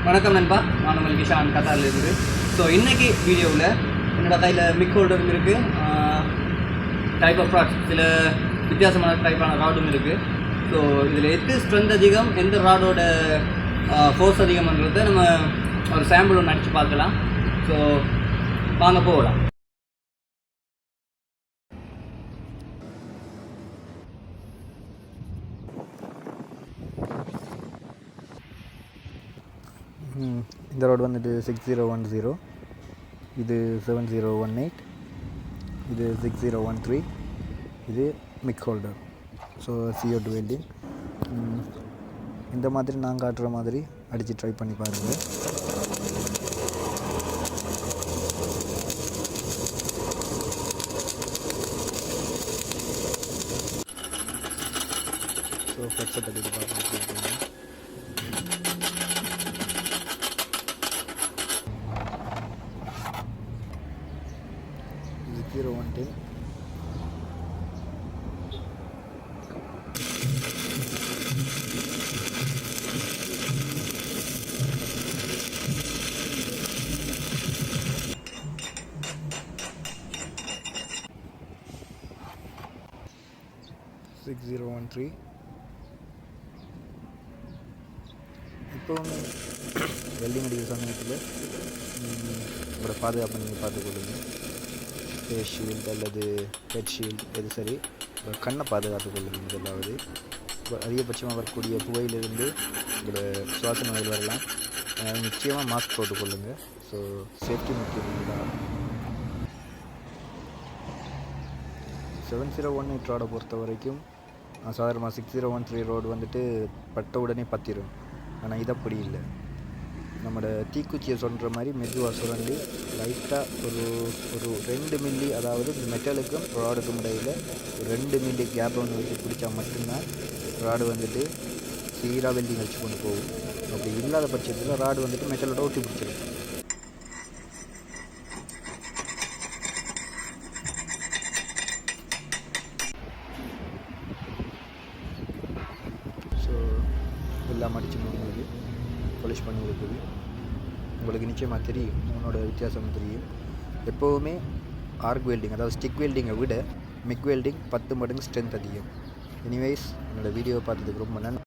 வணக்கம் நண்பா, நான் உங்கள் கிஷான் கத்தாரிலிருந்து. ஸோ இன்றைக்கி வீடியோவில் என்னோடய கையில் மிக் ஹோல்டரும் இருக்குது, டைப் ஆஃப் ராட்ஸ், சில வித்தியாசமான டைப்பான ராடும் இருக்குது. ஸோ இதில் எது ஸ்ட்ரென்த் அதிகம், எந்த ராடோட ஃபோர்ஸ் அதிகம்ன்றதை நம்ம ஒரு சாம்பிள் ஒன்று அடித்து பார்க்கலாம். ஸோ வாங்க போகலாம். இந்த ரோடு வந்துட்டு 6010, இது 7018, இது 6013, இது மிக் ஹோல்டர். So CO2 welding. இந்த மாதிரி நான் காட்டுற மாதிரி அடித்து ட்ரை பண்ணி பாருங்கள். ஸோ ஃப்ளெக்ஸை தட்டிட்டு பார்க்கலாம். 0110, E6013. இப்போவும் வெல்டிங் அடிக்கிற சமயத்தில் உங்களோட பாதுகாப்பை நீங்கள் பார்த்துக்கொள்ளுங்க. ஃபேஸ் ஷீல்டு அல்லது ஹெட் ஷீல்டு எது சரி, கண்ணை பாதுகாத்து கொள்ளுங்கள். முதலாவது அதிகபட்சமாக வரக்கூடிய புகையிலிருந்து உங்களோட சுவாச நோய்கள் வரலாம். நிச்சயமாக மாஸ்க் போட்டுக்கொள்ளுங்கள். ஸோ சேஃப்டி முக்கியம். 7018 ரோடை பொறுத்த வரைக்கும் சாதாரணமாக 6013 ரோடு வந்துட்டு பட்ட உடனே பற்றிடும். ஆனால் இது அப்படி இல்லை. நம்மளோட தீக்குச்சியை சொல்கிற மாதிரி மெதுவாக சுரண்டி லைட்டாக ஒரு 2 மில்லி, அதாவது மெட்டலுக்கும் ராடுக்கும் இடையில் 2 மில்லி கேப் ஒன்று வச்சு பிடிச்சா மட்டும்தான் ராடு வந்துட்டு சீராக வெல்டிங் வச்சு கொண்டு போகும். அப்படி இல்லாத பட்சத்தில் ராடு வந்துட்டு மெட்டலோட ஒட்டி பிடிச்சிடும். ஸோ எல்லாம் அடிச்சு முடிஞ்சது, பாலிஷ் பண்ணி இருக்குது. உங்களுக்கு நிச்சயமாக தெரியும், உன்னோட வித்தியாசம் தெரியும். எப்போவுமே ஆர்க் வெல்டிங், அதாவது ஸ்டிக் வெல்டிங்கை விட மிக் வெல்டிங் 10 மடங்கு ஸ்ட்ரென்த் அதிகம். எனிவேஸ், என்னோடய வீடியோவை பார்த்ததுக்கு ரொம்ப நன்றி.